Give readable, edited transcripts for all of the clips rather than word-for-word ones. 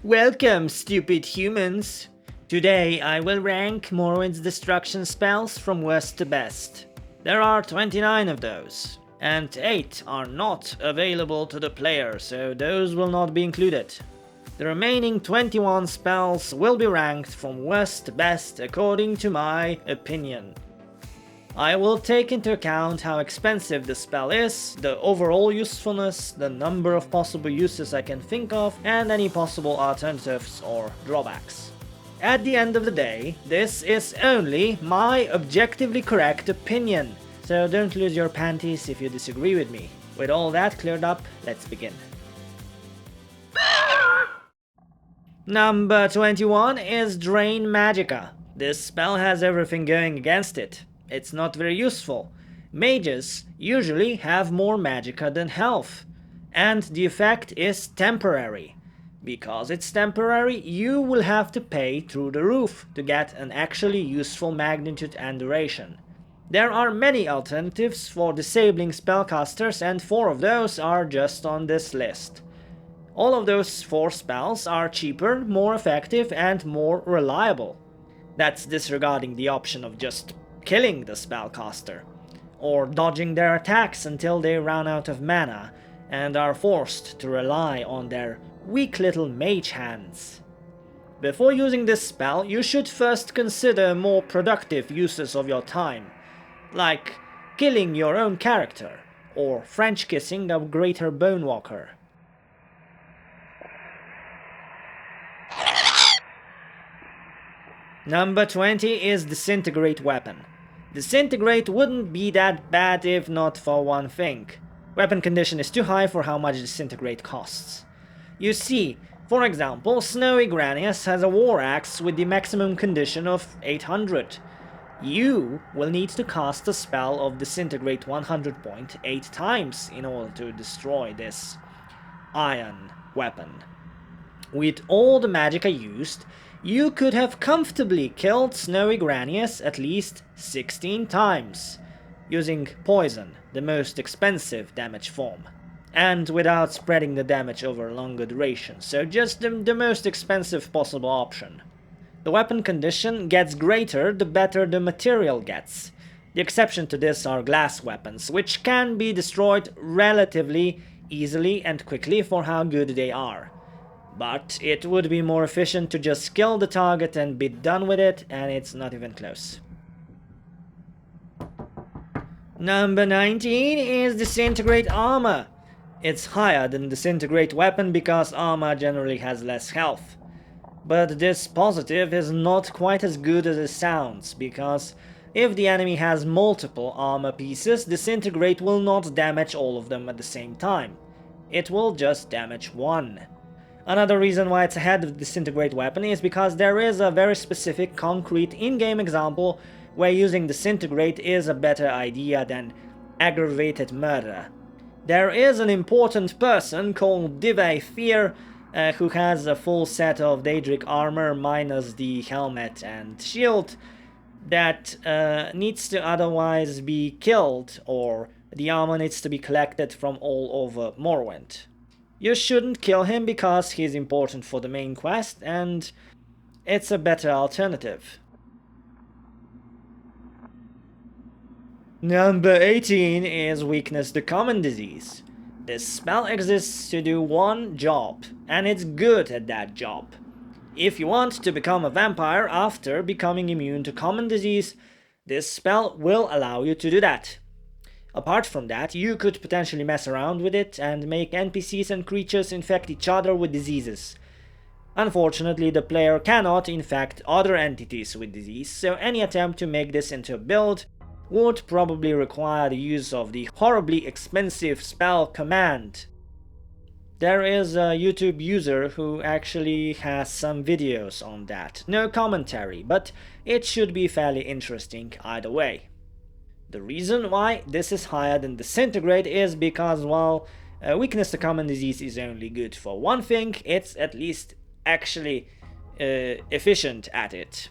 Welcome, stupid humans! Today I will rank Morrowind's destruction spells from worst to best. There are 29 of those, and 8 are not available to the player, so those will not be included. The remaining 21 spells will be ranked from worst to best according to my opinion. I will take into account how expensive the spell is, the overall usefulness, the number of possible uses I can think of, and any possible alternatives or drawbacks. At the end of the day, this is only my objectively correct opinion, so don't lose your panties if you disagree with me. With all that cleared up, let's begin. Number 21 is Drain Magicka. This spell has everything going against it. It's not very useful. Mages usually have more magicka than health, and the effect is temporary. Because it's temporary, you will have to pay through the roof to get an actually useful magnitude and duration. There are many alternatives for disabling spellcasters, and 4 of those are just on this list. All of those 4 spells are cheaper, more effective, and more reliable. That's disregarding the option of just killing the spellcaster, or dodging their attacks until they run out of mana and are forced to rely on their weak little mage hands. Before using this spell, you should first consider more productive uses of your time, like killing your own character, or French kissing a greater bonewalker. Number 20 is Disintegrate Weapon. Disintegrate wouldn't be that bad if not for one thing. Weapon condition is too high for how much Disintegrate costs. You see, for example, Snowy Granius has a war axe with the maximum condition of 800. You will need to cast a spell of Disintegrate 100 point 8 times in order to destroy this iron weapon. With all the magicka used, you could have comfortably killed Snowy Granius at least 16 times, using poison, the most expensive damage form, and without spreading the damage over a longer duration, so just the most expensive possible option. The weapon condition gets greater the better the material gets. The exception to this are glass weapons, which can be destroyed relatively easily and quickly for how good they are. But it would be more efficient to just kill the target and be done with it, and it's not even close. Number 19 is Disintegrate Armor. It's higher than Disintegrate Weapon because armor generally has less health. But this positive is not quite as good as it sounds, because if the enemy has multiple armor pieces, Disintegrate will not damage all of them at the same time. It will just damage one. Another reason why it's ahead of Disintegrate Weapon is because there is a very specific, concrete in-game example where using Disintegrate is a better idea than aggravated murder. There is an important person called Divinci who has a full set of Daedric armor minus the helmet and shield that needs to otherwise be killed, or the armor needs to be collected from all over Morrowind. You shouldn't kill him because he's important for the main quest, and it's a better alternative. Number 18 is Weakness to Common Disease. This spell exists to do one job, and it's good at that job. If you want to become a vampire after becoming immune to common disease, this spell will allow you to do that. Apart from that, you could potentially mess around with it and make NPCs and creatures infect each other with diseases. Unfortunately, the player cannot infect other entities with disease, so any attempt to make this into a build would probably require the use of the horribly expensive spell command. There is a YouTube user who actually has some videos on that. No commentary, but it should be fairly interesting either way. The reason why this is higher than Disintegrate is because while Weakness to Common Disease is only good for one thing, it's at least actually efficient at it.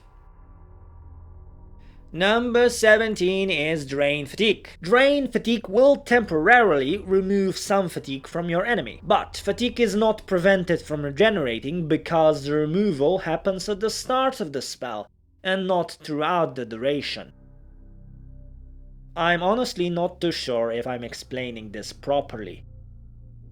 Number 17 is Drain Fatigue. Drain Fatigue will temporarily remove some fatigue from your enemy, but fatigue is not prevented from regenerating because the removal happens at the start of the spell and not throughout the duration. I'm honestly not too sure if I'm explaining this properly.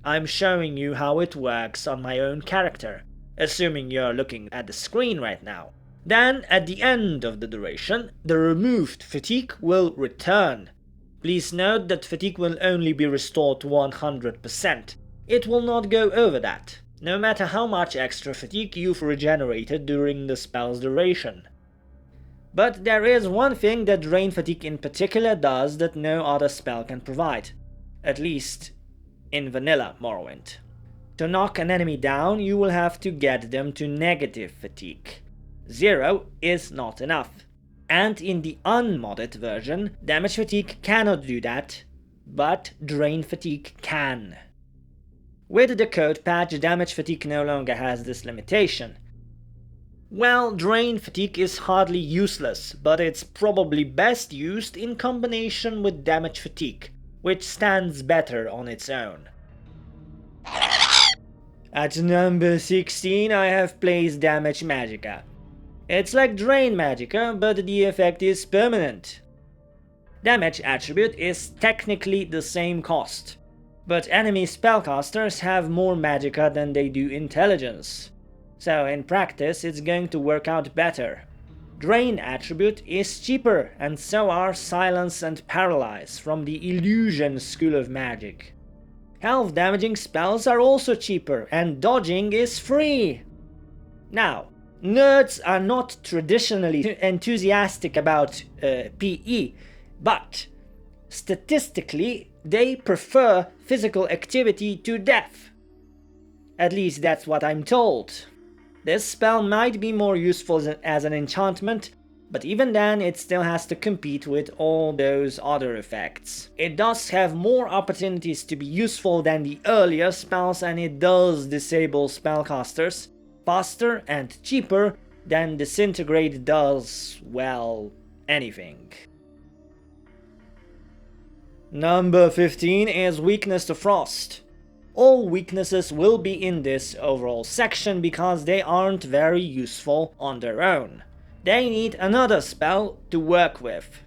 I'm showing you how it works on my own character, assuming you're looking at the screen right now. Then, at the end of the duration, the removed fatigue will return. Please note that fatigue will only be restored to 100%. It will not go over that, no matter how much extra fatigue you've regenerated during the spell's duration. But there is one thing that Drain Fatigue in particular does that no other spell can provide, at least in vanilla Morrowind. To knock an enemy down, you will have to get them to negative fatigue. 0 is not enough. And in the unmodded version, damage fatigue cannot do that, but Drain Fatigue can. With the code patch, damage fatigue no longer has this limitation. Well, Drain Fatigue is hardly useless, but it's probably best used in combination with damage fatigue, which stands better on its own. At number 16 I have placed Damage Magicka. It's like Drain Magicka, but the effect is permanent. Damage attribute is technically the same cost, but enemy spellcasters have more Magicka than they do intelligence. So in practice it's going to work out better. Drain attribute is cheaper, and so are Silence and Paralyze from the Illusion School of Magic. Health damaging spells are also cheaper, and dodging is free. Now, nerds are not traditionally enthusiastic about PE, but statistically they prefer physical activity to death. At least that's what I'm told. This spell might be more useful as an enchantment, but even then it still has to compete with all those other effects. It does have more opportunities to be useful than the earlier spells, and it does disable spellcasters faster and cheaper than Disintegrate does, well, anything. Number 15 is Weakness to Frost. All weaknesses will be in this overall section because they aren't very useful on their own. They need another spell to work with.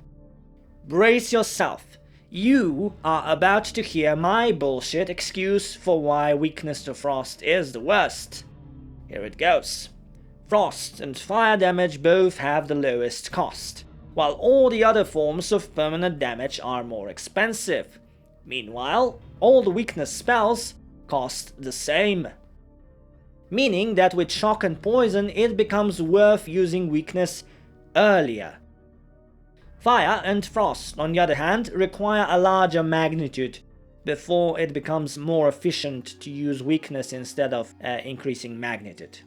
Brace yourself. You are about to hear my bullshit excuse for why Weakness to Frost is the worst. Here it goes. Frost and fire damage both have the lowest cost, while all the other forms of permanent damage are more expensive. Meanwhile, all the weakness spells cost the same. Meaning that with shock and poison it becomes worth using weakness earlier. Fire and frost, on the other hand, require a larger magnitude before it becomes more efficient to use weakness instead of increasing magnitude.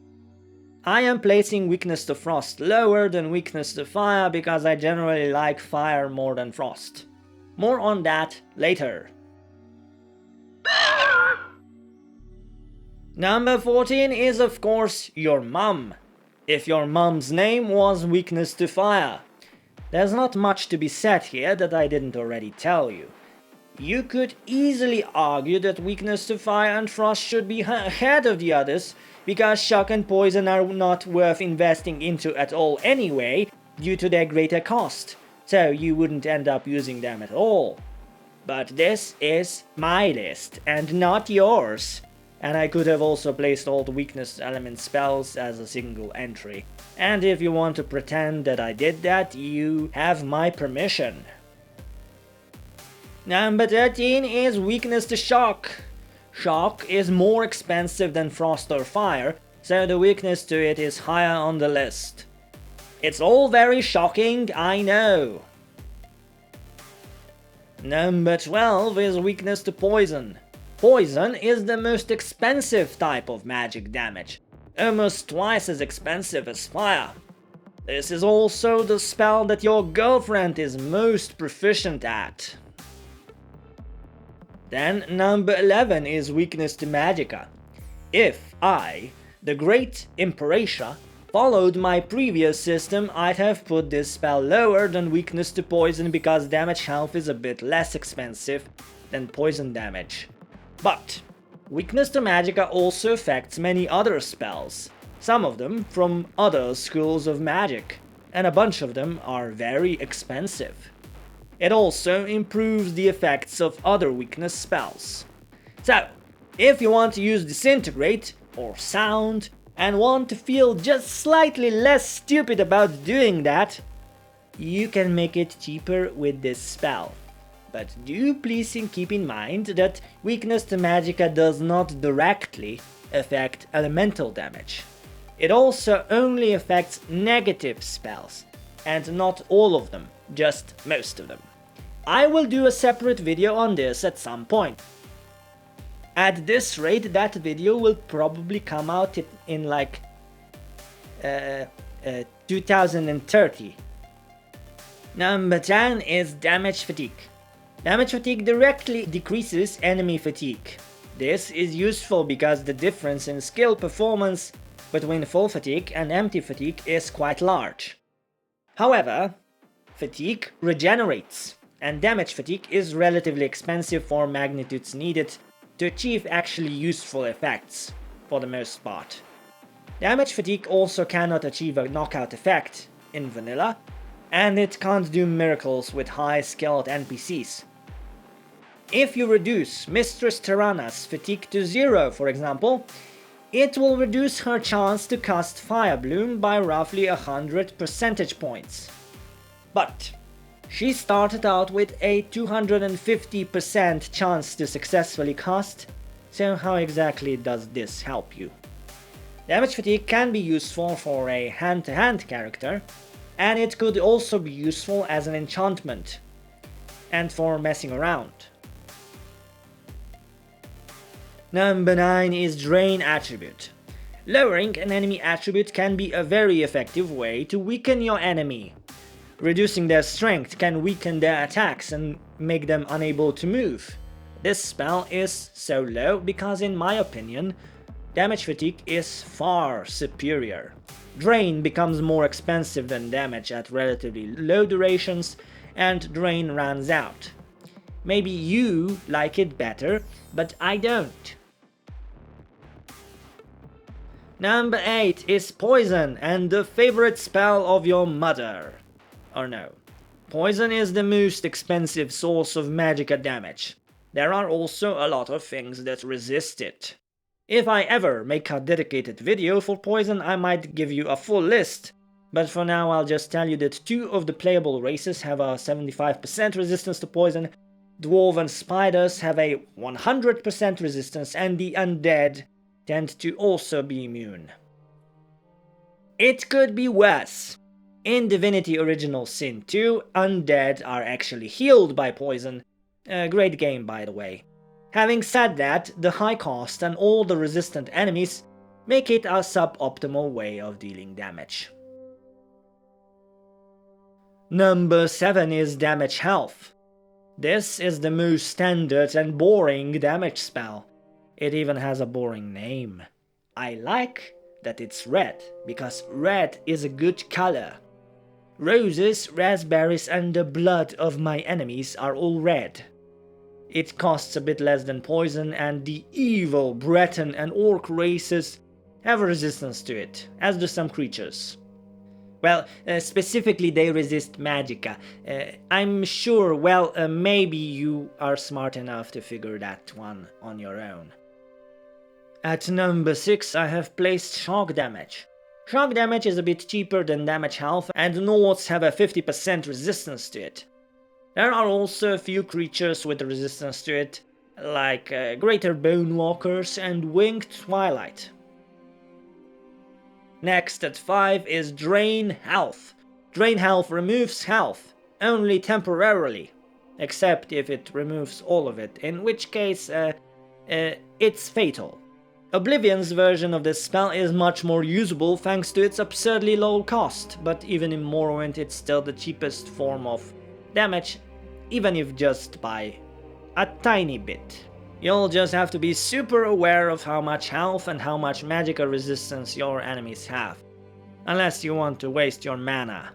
I am placing weakness to frost lower than weakness to fire because I generally like fire more than frost. More on that later. Number 14 is of course your mum. If your mum's name was Weakness to Fire. There's not much to be said here that I didn't already tell you. You could easily argue that Weakness to Fire and Frost should be ahead of the others, because Shock and Poison are not worth investing into at all anyway, due to their greater cost, so you wouldn't end up using them at all. But this is my list, and not yours. And I could have also placed all the weakness element spells as a single entry. And if you want to pretend that I did that, you have my permission. Number 13 is Weakness to Shock. Shock is more expensive than Frost or Fire, so the weakness to it is higher on the list. It's all very shocking, I know. Number 12 is Weakness to Poison. Poison is the most expensive type of magic damage, almost twice as expensive as fire. This is also the spell that your girlfriend is most proficient at. Then number 11 is Weakness to Magicka. If I, the great Imperatia, followed my previous system, I'd have put this spell lower than weakness to poison because damage health is a bit less expensive than poison damage. But weakness to Magicka also affects many other spells, some of them from other schools of magic, and a bunch of them are very expensive. It also improves the effects of other weakness spells. So, if you want to use Disintegrate or Sound, and want to feel just slightly less stupid about doing that, you can make it cheaper with this spell. But do please keep in mind that weakness to Magicka does not directly affect elemental damage. It also only affects negative spells, and not all of them, just most of them. I will do a separate video on this at some point. At this rate, that video will probably come out in like 2030. Number 10 is Damage Fatigue. Damage Fatigue directly decreases enemy fatigue. This is useful because the difference in skill performance between full fatigue and empty fatigue is quite large. However, fatigue regenerates, and damage fatigue is relatively expensive for magnitudes needed to achieve actually useful effects, for the most part. Damage fatigue also cannot achieve a knockout effect in vanilla, and it can't do miracles with high skilled NPCs. If you reduce Mistress Tirana's fatigue to 0, for example, it will reduce her chance to cast Fire Bloom by roughly 100 percentage points. But she started out with a 250% chance to successfully cast, so how exactly does this help you? Damage fatigue can be useful for a hand-to-hand character, and it could also be useful as an enchantment, and for messing around. Number 9 is Drain Attribute. Lowering an enemy attribute can be a very effective way to weaken your enemy. Reducing their strength can weaken their attacks and make them unable to move. This spell is so low because, in my opinion, damage fatigue is far superior. Drain becomes more expensive than damage at relatively low durations, and Drain runs out. Maybe you like it better, but I don't. Number 8 is Poison, and the favorite spell of your mother. Or no. Poison is the most expensive source of Magicka damage. There are also a lot of things that resist it. If I ever make a dedicated video for Poison, I might give you a full list, but for now I'll just tell you that 2 of the playable races have a 75% resistance to Poison, Dwarven Spiders have a 100% resistance, and the Undead tend to also be immune. It could be worse. In Divinity Original Sin 2, Undead are actually healed by Poison. A great game, by the way. Having said that, the high cost and all the resistant enemies make it a suboptimal way of dealing damage. Number 7 is Damage Health. This is the most standard and boring damage spell. It even has a boring name. I like that it's red, because red is a good color. Roses, raspberries, and the blood of my enemies are all red. It costs a bit less than Poison, and the evil Breton and Orc races have a resistance to it, as do some creatures. Well, specifically they resist Magicka. I'm sure, maybe you are smart enough to figure that one on your own. At number 6 I have placed Shock Damage. Shock Damage is a bit cheaper than Damage Health, and Nords have a 50% resistance to it. There are also a few creatures with resistance to it, like Greater Bone Walkers and Winged Twilight. Next at 5 is Drain Health. Drain Health removes health, only temporarily, except if it removes all of it, in which case it's fatal. Oblivion's version of this spell is much more usable thanks to its absurdly low cost, but even in Morrowind it's still the cheapest form of damage, even if just by a tiny bit. You'll just have to be super aware of how much health and how much Magicka resistance your enemies have. unless you want to waste your mana.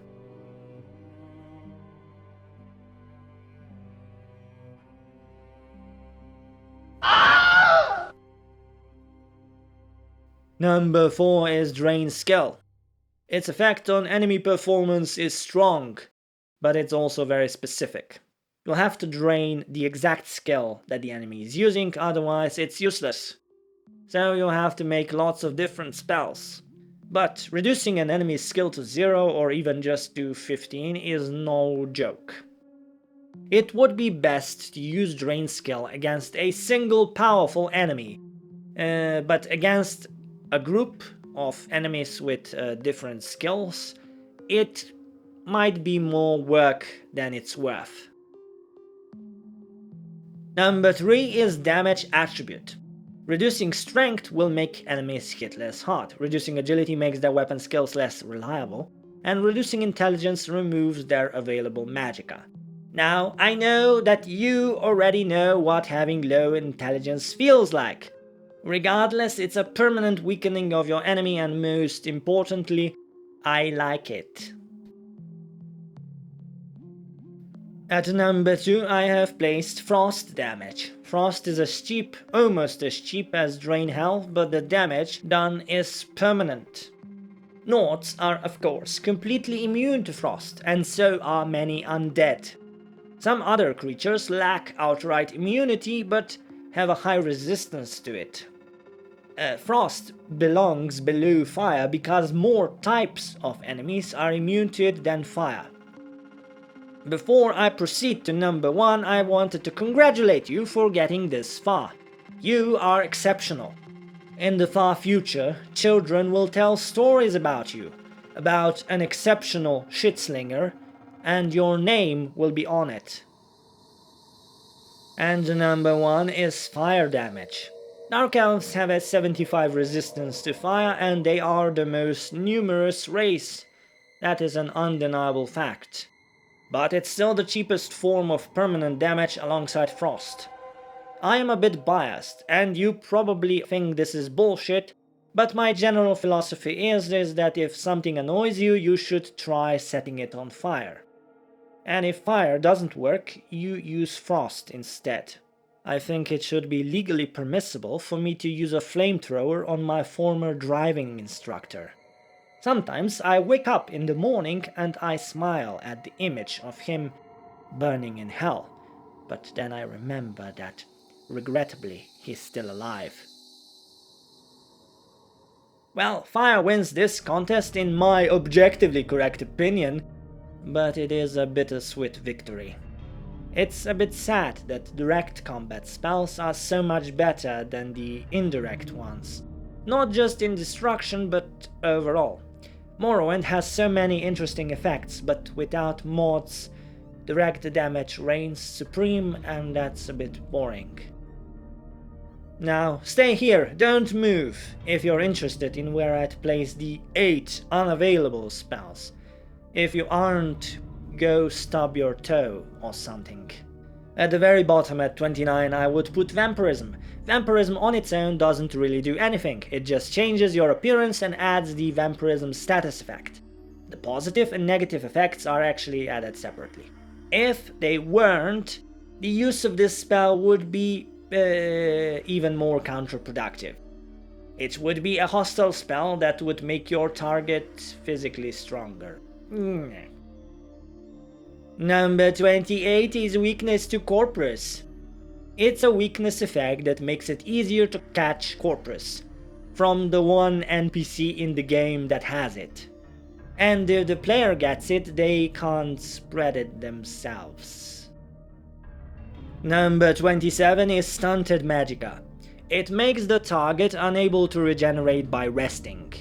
Number 4 is Drain Skill. Its effect on enemy performance is strong, but it's also very specific. You'll have to drain the exact skill that the enemy is using, otherwise it's useless. So you'll have to make lots of different spells. But reducing an enemy's skill to 0 or even just to 15 is no joke. It would be best to use Drain Skill against a single powerful enemy, but against a group of enemies with different skills, it might be more work than it's worth. Number 3 is Damage Attribute. Reducing strength will make enemies hit less hard, reducing agility makes their weapon skills less reliable, and reducing intelligence removes their available magicka. Now, I know that you already know what having low intelligence feels like. Regardless, it's a permanent weakening of your enemy, and most importantly, I like it. At number 2 I have placed Frost Damage. Frost is as cheap, almost as cheap as Drain Health, but the damage done is permanent. Nords are of course completely immune to Frost, and so are many undead. Some other creatures lack outright immunity, but have a high resistance to it. Frost belongs below fire because more types of enemies are immune to it than fire. Before I proceed to number 1, I wanted to congratulate you for getting this far. You are exceptional. In the far future, children will tell stories about you, about an exceptional shitslinger, and your name will be on it. And number 1 is Fire Damage. Dark Elves have a 75 resistance to fire, and they are the most numerous race. That is an undeniable fact. But it's still the cheapest form of permanent damage alongside Frost. I am a bit biased, and you probably think this is bullshit, but my general philosophy is that if something annoys you, you should try setting it on fire. And if fire doesn't work, you use Frost instead. I think it should be legally permissible for me to use a flamethrower on my former driving instructor. Sometimes I wake up in the morning and I smile at the image of him burning in hell, but then I remember that, regrettably, he's still alive. Well, fire wins this contest in my objectively correct opinion, but it is a bittersweet victory. It's a bit sad that direct combat spells are so much better than the indirect ones, not just in destruction but overall. Morrowind has so many interesting effects, but without mods, direct damage reigns supreme, and that's a bit boring. Now, stay here, don't move, if you're interested in where I'd place the 8 unavailable spells. If you aren't, go stub your toe or something. At the very bottom at 29 I would put Vampirism. Vampirism on its own doesn't really do anything, it just changes your appearance and adds the Vampirism status effect. The positive and negative effects are actually added separately. If they weren't, the use of this spell would be even more counterproductive. It would be a hostile spell that would make your target physically stronger. Number 28 is Weakness to Corpus. It's a weakness effect that makes it easier to catch Corpus from the one NPC in the game that has it. And if the player gets it, they can't spread it themselves. Number 27 is Stunted Magicka. It makes the target unable to regenerate by resting,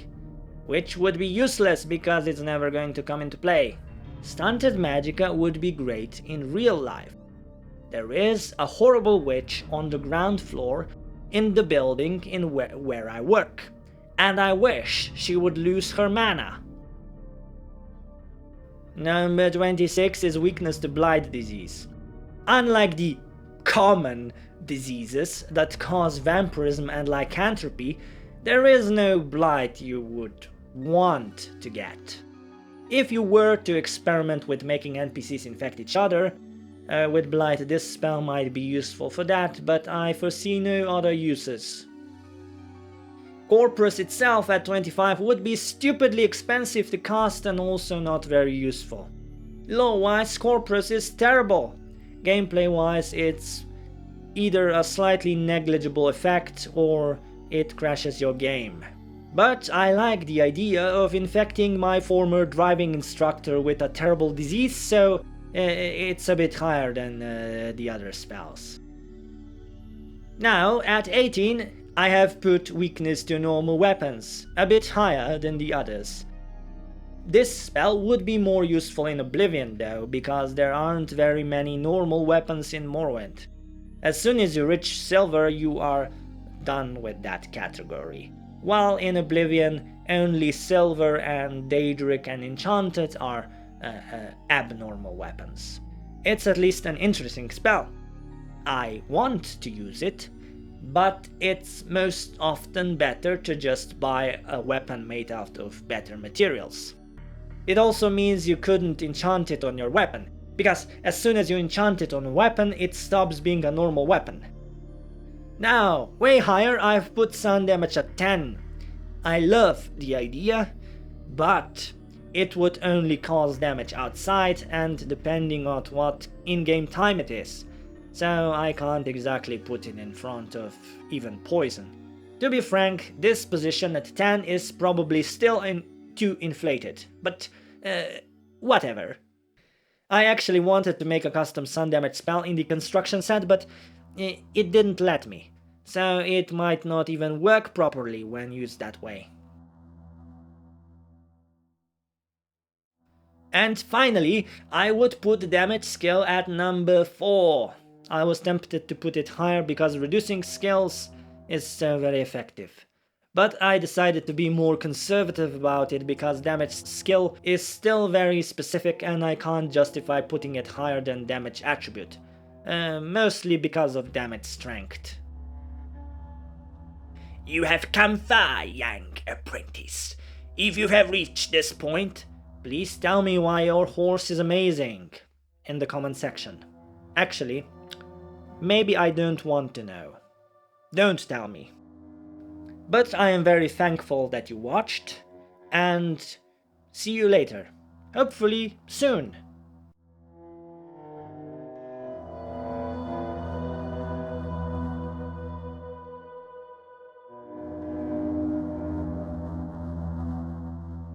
which would be useless because it's never going to come into play. Stunted Magicka would be great in real life. There is a horrible witch on the ground floor in the building in where I work, and I wish she would lose her mana. Number 26 is Weakness to Blight Disease. Unlike the common diseases that cause vampirism and lycanthropy, there is no blight you would want to get. If you were to experiment with making NPCs infect each other, with Blight this spell might be useful for that, but I foresee no other uses. Corpus itself at 25 would be stupidly expensive to cast and also not very useful. Lore-wise, Corpus is terrible. Gameplay-wise, it's either a slightly negligible effect or it crashes your game. But I like the idea of infecting my former driving instructor with a terrible disease, so it's a bit higher than the other spells. Now, at 18, I have put weakness to normal weapons, a bit higher than the others. This spell would be more useful in Oblivion though, because there aren't very many normal weapons in Morrowind. As soon as you reach Silver, you are done with that category, while in Oblivion only Silver and Daedric and Enchanted are abnormal weapons. It's at least an interesting spell. I want to use it, but it's most often better to just buy a weapon made out of better materials. It also means you couldn't enchant it on your weapon, because as soon as you enchant it on a weapon, it stops being a normal weapon. Now, way higher, I've put sun damage at 10. I love the idea, but it would only cause damage outside and depending on what in-game time it is, so I can't exactly put it in front of even poison. To be frank, this position at 10 is probably still too inflated, but whatever. I actually wanted to make a custom sun damage spell in the construction set, but it didn't let me, so it might not even work properly when used that way. And finally, I would put the damage skill at number 4. I was tempted to put it higher because reducing skills is so very effective. But I decided to be more conservative about it because damage skill is still very specific and I can't justify putting it higher than damage attribute. Mostly because of damage strength. You have come far, young apprentice. If you have reached this point, please tell me why your horse is amazing in the comment section. Actually, maybe I don't want to know. Don't tell me. But I am very thankful that you watched, and see you later. Hopefully soon.